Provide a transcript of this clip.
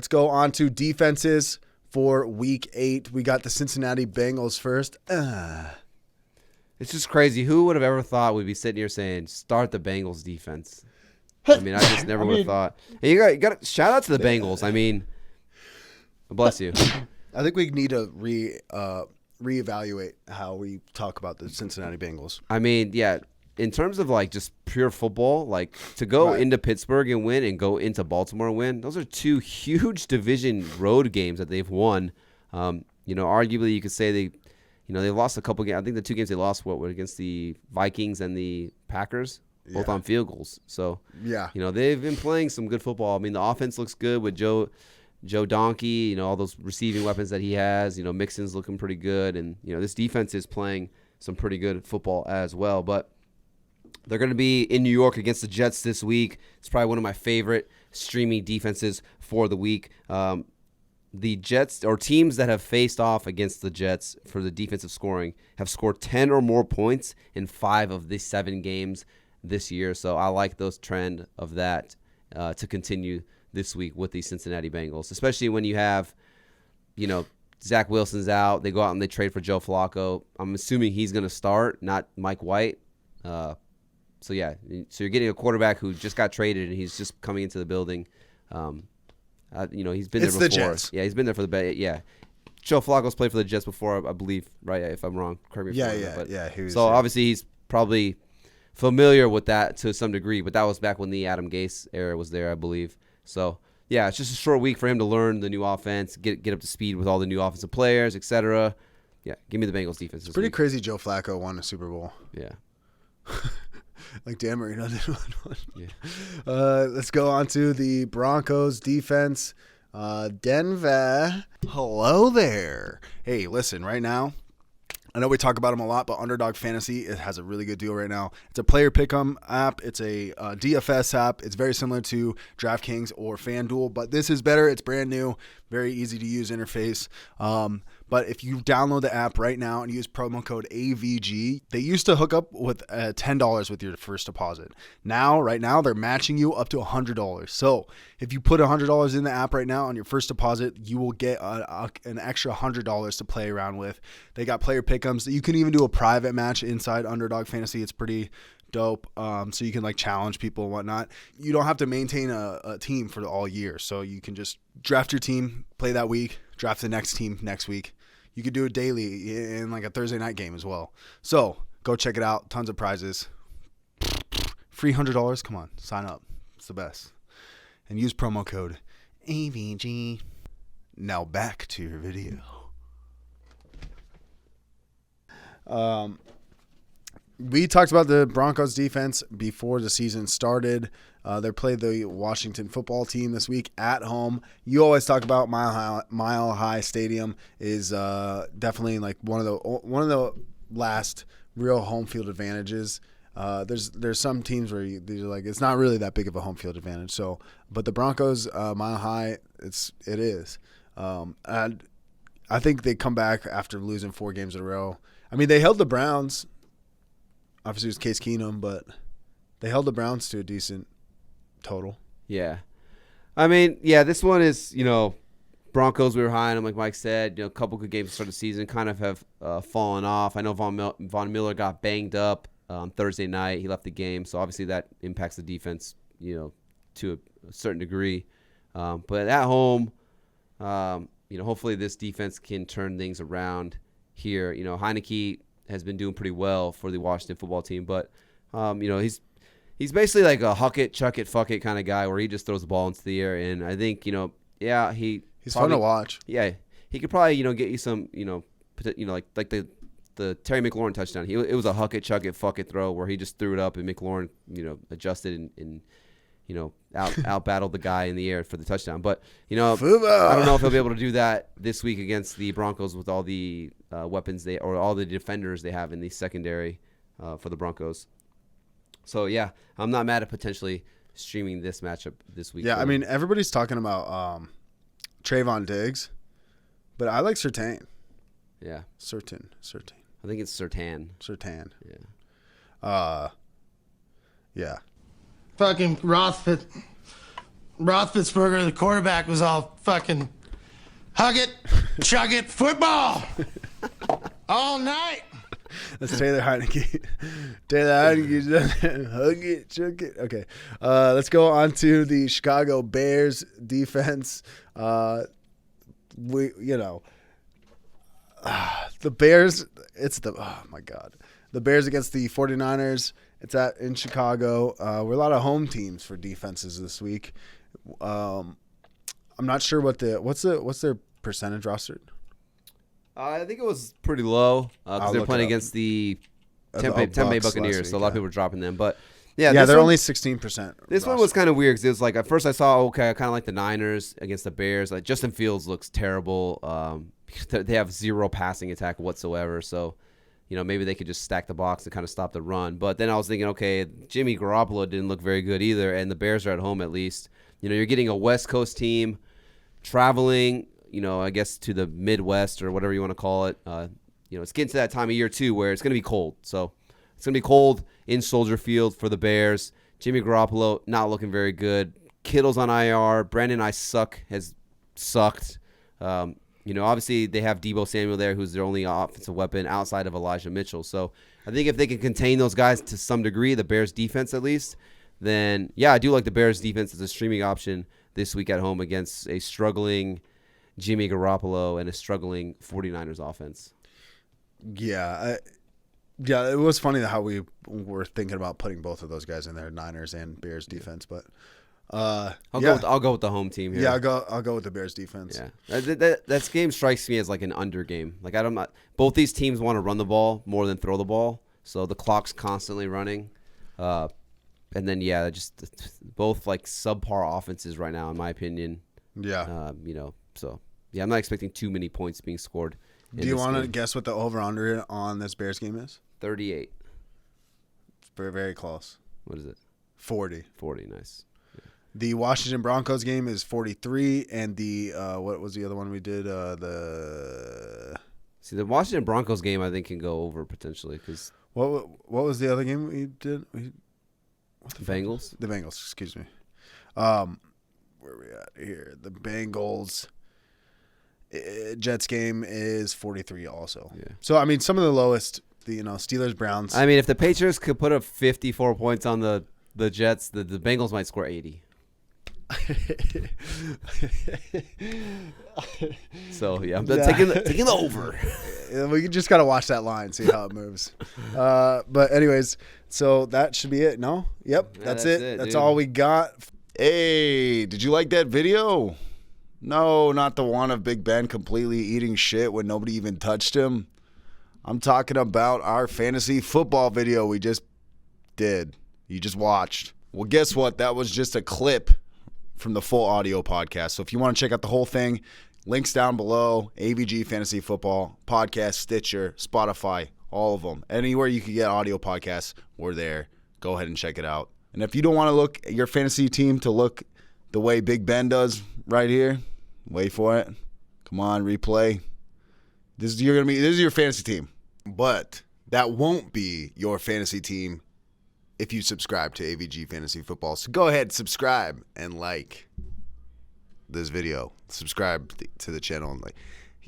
Let's go on to defenses for Week 8. We got the Cincinnati Bengals first. It's just crazy. Who would have ever thought we'd be sitting here saying, start the Bengals defense? I mean, I just never would have thought. And you got shout out to the Bengals. I mean, bless you. I think we need to reevaluate how we talk about the Cincinnati Bengals. I mean, yeah, in terms of like just pure football, like to go into Pittsburgh and win and go into Baltimore and win, those are two huge division road games that they've won. Arguably you could say they lost a couple games. I think the two games they lost were against the Vikings and the Packers, both on field goals. So, they've been playing some good football. I mean, the offense looks good with Joe Donkey, all those receiving weapons that he has. Mixon's looking pretty good. And, this defense is playing some pretty good football as well. But they're going to be in New York against the Jets this week. It's probably one of my favorite streaming defenses for the week. The Jets, or teams that have faced off against the Jets for the defensive scoring, have scored 10 or more points in 5 of the 7 games this year. So I like those trend of that to continue this week with the Cincinnati Bengals, especially when you have, Zach Wilson's out. They go out and they trade for Joe Flacco. I'm assuming he's going to start, not Mike White. So you're getting a quarterback who just got traded and he's just coming into the building. He's been there before. The Jets. Yeah, he's been there for the yeah. Joe Flacco's played for the Jets before, I believe. Right? If I'm wrong, correct me if I'm wrong. So obviously he's probably familiar with that to some degree. But that was back when the Adam Gase era was there, I believe. So yeah, it's just a short week for him to learn the new offense, get up to speed with all the new offensive players, etc. Yeah, give me the Bengals defense. It's pretty crazy. Joe Flacco won a Super Bowl. Yeah. Like Dan Marino did one. Yeah. Let's go on to the Broncos defense. Denver. Hello there. Hey, listen, right now, I know we talk about them a lot, but Underdog Fantasy, it has a really good deal right now. It's a player pick'em app. It's a DFS app. It's very similar to DraftKings or FanDuel, but this is better. It's brand new, very easy to use interface. But if you download the app right now and use promo code AVG, they used to hook up with $10 with your first deposit. Right now, they're matching you up to $100. So if you put $100 in the app right now on your first deposit, you will get an extra $100 to play around with. They got player pick'ems. You can even do a private match inside Underdog Fantasy. It's pretty dope. So you can challenge people and whatnot. You don't have to maintain a team for all year. So you can just draft your team, play that week, draft the next team next week. You could do it daily in a Thursday night game as well. So go check it out. Tons of prizes. Free $100. Come on, sign up. It's the best. And use promo code AVG. Now back to your video. We talked about the Broncos defense before the season started. They played the Washington football team this week at home. You always talk about Mile High Stadium is definitely one of the last real home field advantages. There's some teams where it's not really that big of a home field advantage. So, but the Broncos Mile High, it is. And I think they come back after losing 4 games in a row. I mean, they held the Browns. Obviously, it was Case Keenum, but they held the Browns to a decent total. Yeah. I mean, this one is, Broncos, we were high on them, like Mike said. A couple good games to start the season kind of have fallen off. I know Von Miller got banged up on Thursday night. He left the game, so obviously that impacts the defense, to a certain degree. But at home, hopefully this defense can turn things around here. Heineke has been doing pretty well for the Washington football team, but he's basically like a huck it, chuck it, fuck it kind of guy where he just throws the ball into the air. And I think he's probably fun to watch. Yeah, he could probably get you some like the Terry McLaurin touchdown. It was a huck it, chuck it, fuck it throw where he just threw it up and McLaurin adjusted and out battled the guy in the air for the touchdown. But I don't know if he'll be able to do that this week against the Broncos with all the weapons or all the defenders they have in the secondary for the Broncos. So yeah, I'm not mad at potentially streaming this matchup this week. Yeah, I mean everybody's talking about Trayvon Diggs, but I like Surtain. Yeah, Certain. I think it's Surtain. Yeah. Yeah. Fucking Rothford. Roethlisberger, the quarterback, was all fucking hug it, chug it, football all night. That's Taylor Heineke. Taylor Heineke, hug it, chug it. Okay, let's go on to the Chicago Bears defense. The Bears. Oh my God, the Bears against the 49ers. It's in Chicago. We're a lot of home teams for defenses this week. I'm not sure what's their percentage rostered. I think it was pretty low because they're playing against the Tampa Bay Buccaneers, so a lot of people are dropping them. But they're only 16%. This one was kind of weird because it was like at first I saw I kind of like the Niners against the Bears. Like Justin Fields looks terrible. They have zero passing attack whatsoever, so maybe they could just stack the box and kind of stop the run. But then I was thinking, okay, Jimmy Garoppolo didn't look very good either, and the Bears are at home at least. You're getting a West Coast team traveling, I guess to the Midwest or whatever you want to call it. It's getting to that time of year too where it's going to be cold. So it's going to be cold in Soldier Field for the Bears. Jimmy Garoppolo not looking very good. Kittle's on IR. Brandon has sucked. Obviously they have Deebo Samuel there, who's their only offensive weapon outside of Elijah Mitchell. So I think if they can contain those guys to some degree, the Bears defense at least, then yeah, I do like the Bears defense as a streaming option this week at home against a struggling Jimmy Garoppolo and a struggling 49ers offense. Yeah, it was funny how we were thinking about putting both of those guys in there, Niners and Bears defense, but I'll go with the home team here. Yeah, I'll go with the Bears defense. Yeah, that game strikes me as like an under game. Like both these teams want to run the ball more than throw the ball, so the clock's constantly running. And then just both like subpar offenses right now, in my opinion. Yeah. So yeah, I'm not expecting too many points being scored. Do you want to guess what the over/under on this Bears game is? 38. It's very, very close. What is it? 40. 40, nice. Yeah. The Washington Broncos game is 43, and the what was the other one we did? The Washington Broncos game I think can go over potentially because what was the other game we did? The Bengals. The Bengals. Excuse me. Where are we at here? The Bengals. Jets game is 43 also. Yeah. So I mean, some of the lowest. Steelers Browns. I mean, if the Patriots could put up 54 points on the Jets, the Bengals might score 80. So yeah, I'm taking the over. We just gotta watch that line, see how it moves. But anyways, so that should be it. No, yep, yeah, that's it. That's all we got. Hey, did you like that video? No, not the one of Big Ben completely eating shit when nobody even touched him. I'm talking about our fantasy football video we just did. You just watched. Well, guess what? That was just a clip from the full audio podcast. So if you want to check out the whole thing, links down below. AVG Fantasy Football Podcast, Stitcher, Spotify, all of them. Anywhere you can get audio podcasts, we're there. Go ahead and check it out. And if you don't want to look at your fantasy team to look the way Big Ben does right here, wait for it. Come on, replay. This is your fantasy team. But that won't be your fantasy team if you subscribe to AVG Fantasy Football. So go ahead, subscribe and like this video. Subscribe to the channel and like.